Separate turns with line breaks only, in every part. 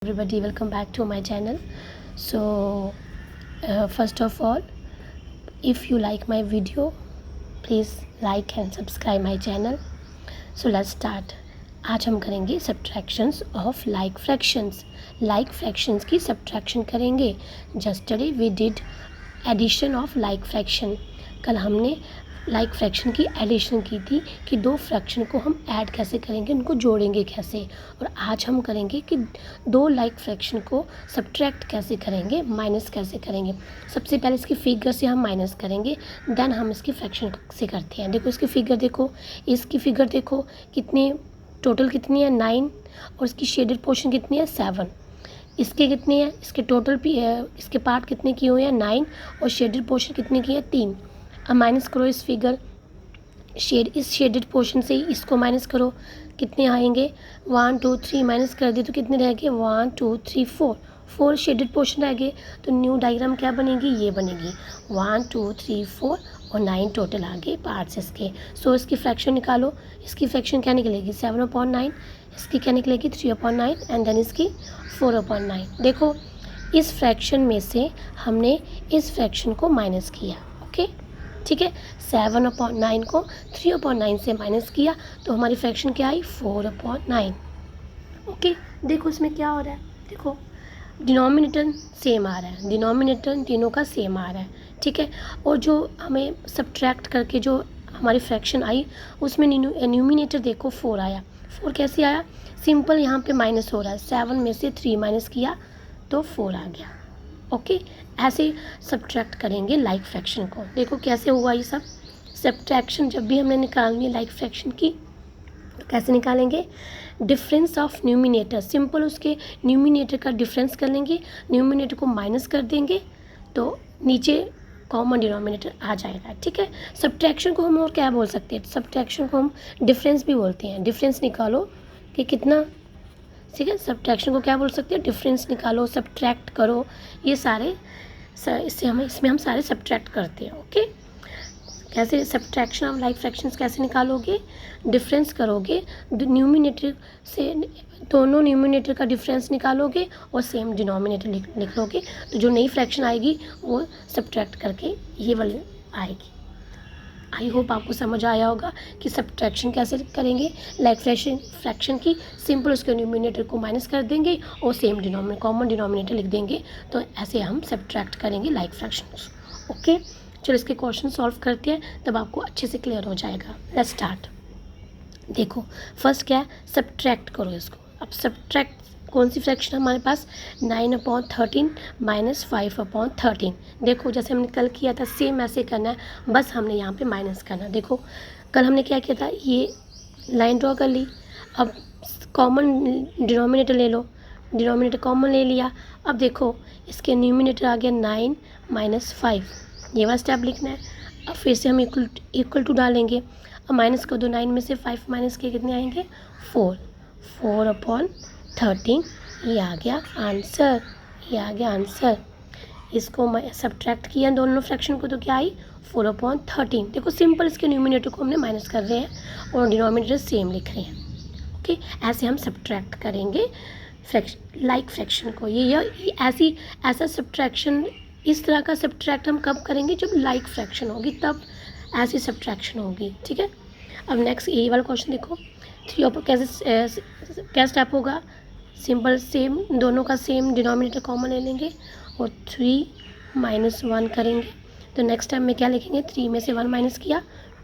Everybody, welcome back to my channel. So first of all, if you like my video, please like and subscribe my channel. So let's start. आज हम करेंगे subtractions of like fractions. Like fractions की subtraction करेंगे. Yesterday we did addition of like fraction. कल हमने like fraction की addition की थी कि दो फ्रैक्शन को हम ऐड कैसे करेंगे, उनको जोड़ेंगे कैसे. और आज हम करेंगे कि दो लाइक फ्रैक्शन को सब्ट्रैक्ट कैसे करेंगे, माइनस कैसे करेंगे. सबसे पहले इसकी फिगर से हम माइनस करेंगे, देन हम इसकी फ्रैक्शन से करते हैं. देखो इसकी फिगर देखो, इसकी फिगर देखो कितनी टोटल कितनी है 9 और इसकी शेडेड पोर्शन कितनी है 7. इसके कितनी है, इसके टोटल भी है, इसके पार्ट कितने किए हुए हैं 9 और शेडेड पोर्शन कितने की है 3. अब माइनस करो इस फिगर इस शेडेड पोर्शन से ही इसको माइनस करो. कितने आएंगे 1 2 3 माइनस कर दिए तो कितने रह गए 1 2 3 4 शेडेड पोर्शन रह गए. तो न्यू डायग्राम क्या बनेगी, ये बनेगी 1 2 3 4 और 9 टोटल आ गए पार्ट्स इसके. सो इसकी फ्रैक्शन निकालो. इसकी फ्रैक्शन क्या निकलेगी 7/9. इसकी क्या निकलेगी 3/9 एंड देन इसकी 4/9. देखो इस फ्रैक्शन में से हमने इस फ्रैक्शन को माइनस किया. ओके ठीक है, 7/9 को 3/9 से माइनस किया तो हमारी फ्रैक्शन क्या आई 4/9. ओके देखो इसमें क्या हो रहा है, देखो डिनोमिनेटर सेम आ रहा है, डिनोमिनेटर तीनों का सेम आ रहा है. ठीक है, और जो हमें सब्ट्रैक्ट करके जो हमारी फ्रैक्शन आई उसमें न्यूमिनेटर देखो 4 आया. 4 कैसे आया, सिंपल यहाँ पे माइनस हो रहा है. 7 में से 3 माइनस किया तो 4 आ गया. ओके ऐसे सब्ट्रैक्ट करेंगे लाइक फ्रैक्शन को. देखो कैसे हुआ ये सब सब्ट्रैक्शन. जब भी हमने निकालनी है लाइक फ्रैक्शन की तो कैसे निकालेंगे, डिफरेंस ऑफ न्यूमिनेटर. सिंपल उसके न्यूमिनेटर का डिफरेंस कर लेंगे, न्यूमिनेटर को माइनस कर देंगे तो नीचे कॉमन डिनोमिनेटर आ जाएगा. ठीक है, सब्ट्रैक्शन को हम और क्या बोल सकते हैं, सब्ट्रैक्शन को हम डिफरेंस भी बोलते हैं. डिफरेंस निकालो कि कितना, ठीक है, सब्ट्रैक्शन को क्या बोल सकते हैं, डिफरेंस निकालो, सब्ट्रैक्ट करो. ये सारे इसमें हम सारे सब्ट्रैक्ट करते हैं. ओके कैसे सब्ट्रैक्शन ऑफ लाइक फ्रैक्शंस कैसे निकालोगे, डिफरेंस करोगे, न्यूमिनेटर से दोनों न्यूमिनेटर का डिफरेंस निकालोगे और सेम डिनोमिनेटर लिख लोगे तो जो नई फ्रैक्शन आएगी वो सब्ट्रैक्ट करके ये वाली आएगी. आई होप आपको समझ आया होगा कि सब्ट्रैक्शन कैसे करेंगे लाइक फ्रैक्शन की. सिंपल उसके न्यूमिनेटर को माइनस कर देंगे और सेम कॉमन डिनोमिनेटर लिख देंगे तो ऐसे हम सब्ट्रैक्ट करेंगे लाइक फ्रैक्शंस. ओके चलो इसके क्वेश्चन सॉल्व करते हैं तब आपको अच्छे से क्लियर हो जाएगा. Let's start. देखो फर्स्ट क्या है, सब्ट्रैक्ट करो इसको. अब सब्ट्रैक्ट कौन सी फ्रैक्शन हमारे पास 9/13 माइनस 5/13. देखो जैसे हमने कल किया था सेम ऐसे करना है, बस हमने यहाँ पे माइनस करना. देखो कल हमने क्या किया था, ये लाइन ड्रॉ कर ली. अब कॉमन डिनोमिनेटर ले लो, डिनोमिनेटर कॉमन ले लिया. अब देखो इसके न्यूमिनेटर आ गया 9 माइनस 5. ये वाला स्टेप लिखना है. अब फिर से हम इक्वल टू डालेंगे. अब माइनस कर दो, 9 में से 5 माइनस किए कितने आएंगे 4/13. ये आ गया आंसर, ये आ गया आंसर. इसको मैं सब्ट्रैक्ट किया दोनों फ्रैक्शन को तो क्या आई 4/13. देखो सिंपल इसके न्यूमिनेटर को हमने माइनस कर रहे हैं और डिनोमिनेटर सेम लिख रहे हैं. ओके ऐसे हम सब्ट्रैक्ट करेंगे लाइक फ्रैक्शन को. ये ऐसा सब्ट्रैक्शन, इस तरह का सब्ट्रैक्ट हम कब करेंगे, जब लाइक फ्रैक्शन होगी तब ऐसी सब्ट्रैक्शन होगी. ठीक है, अब नेक्स्ट ये वाला क्वेश्चन देखो. 3 कैसे क्या स्टेप होगा, सिंपल सेम दोनों का सेम डिनोमिनेटर कॉमन ले लेंगे और 3 - 1 करेंगे. तो नेक्स्ट टाइम में क्या लिखेंगे, 3 में से 1 माइनस किया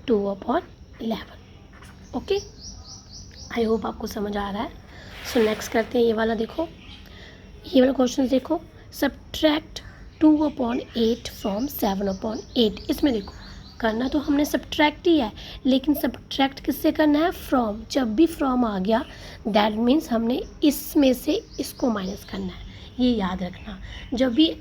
2/11. ओके आई होप आपको समझ आ रहा है. सो नेक्स्ट करते हैं ये वाला. देखो ये वाला क्वेश्चन देखो, सब्ट्रैक्ट 2/8 फ्रॉम 7/8. इसमें देखो करना तो हमने सब्ट्रैक्ट ही है, लेकिन सब्ट्रैक्ट किससे करना है, फ्रॉम. जब भी फ्रॉम आ गया दैट मीन्स हमने इसमें से इसको माइनस करना है. ये याद रखना, जब भी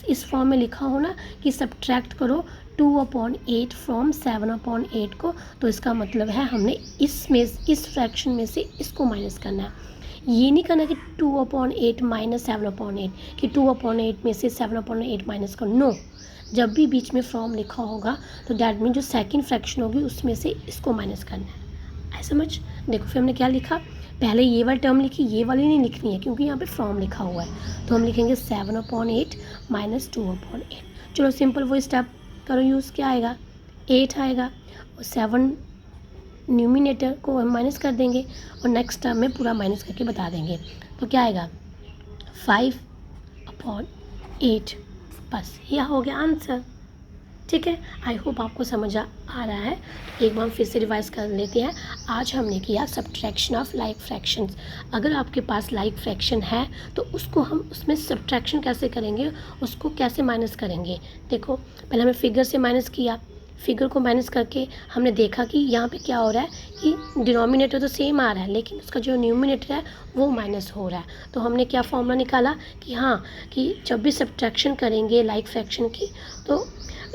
इस फॉर्म में लिखा हो ना कि सब्ट्रैक्ट करो 2/8 फ्रॉम 7/8 को, तो इसका मतलब है हमने इस फ्रैक्शन में से इसको माइनस करना है. ये नहीं करना कि 2/8 माइनस 7/8 कि 2/8 में से 7/8 माइनस करो. नो, जब भी बीच में फ्रॉम लिखा होगा तो दैट मीन जो सेकंड फ्रैक्शन होगी उसमें से इसको माइनस करना है. ऐसा समझ. देखो फिर हमने क्या लिखा पहले ये वाली टर्म लिखी, ये वाली नहीं लिखनी है क्योंकि यहाँ पे फ्रॉम लिखा हुआ है। तो हम लिखेंगे 7/8 माइनस 2/8। चलो सिंपल वो स्टेप करो यूज़, क्या आएगा 8 आएगा और 7 न्यूमिनेटर को हम माइनस कर देंगे और नेक्स्ट टर्म में पूरा माइनस करके बता देंगे। तो क्या आएगा 5/8। बस यह हो गया आंसर। ठीक है, आई होप आपको समझ आ रहा है। एक बार फिर से रिवाइज कर लेते हैं। आज हमने किया सब्ट्रैक्शन ऑफ लाइक फ्रैक्शंस। अगर आपके पास लाइक फ्रैक्शन है तो उसको हम उसमें सब्ट्रैक्शन कैसे करेंगे, उसको कैसे माइनस करेंगे। देखो पहले हमें फिगर से माइनस किया, फिगर को माइनस करके हमने देखा कि यहाँ पे क्या हो रहा है कि डिनोमिनेटर तो सेम आ रहा है लेकिन उसका जो न्यूमिनेटर है वो माइनस हो रहा है। तो हमने क्या फॉर्मूला निकाला कि हाँ कि जब भी सब्ट्रैक्शन करेंगे लाइक फ्रैक्शन की तो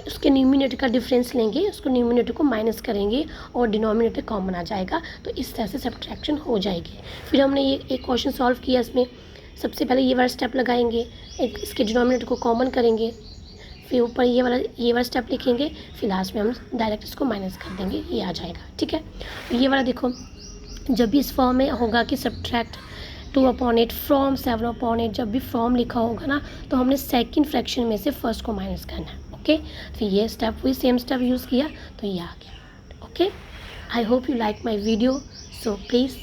उसके न्यूमिनेटर का डिफरेंस लेंगे, उसको न्यूमिनेटर को माइनस करेंगे और डिनोमिनेटर कॉमन आ जाएगा। तो इस तरह से सब्ट्रैक्शन हो जाएगी। फिर हमने ये एक क्वेश्चन सॉल्व किया। इसमें सबसे पहले ये वाला स्टेप लगाएंगे, इसके डिनोमिनेटर को कॉमन करेंगे, फिर ऊपर ये वाला स्टेप लिखेंगे, फिर लास्ट में हम डायरेक्ट इसको माइनस कर देंगे, ये आ जाएगा। ठीक है, तो ये वाला देखो जब भी इस फॉर्म में होगा कि सब्ट्रैक्ट 2/8 फ्रॉम 7/8, जब भी फ्रॉम लिखा होगा ना तो हमने सेकंड फ्रैक्शन में से फर्स्ट को माइनस करना है। ओके, फिर ये स्टेप वही सेम स्टेप यूज़ किया तो ये आ गया। Okay, I hope you like my video, so please,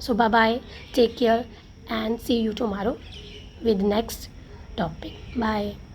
so bye bye, take care and see you tomorrow with next topic. Bye.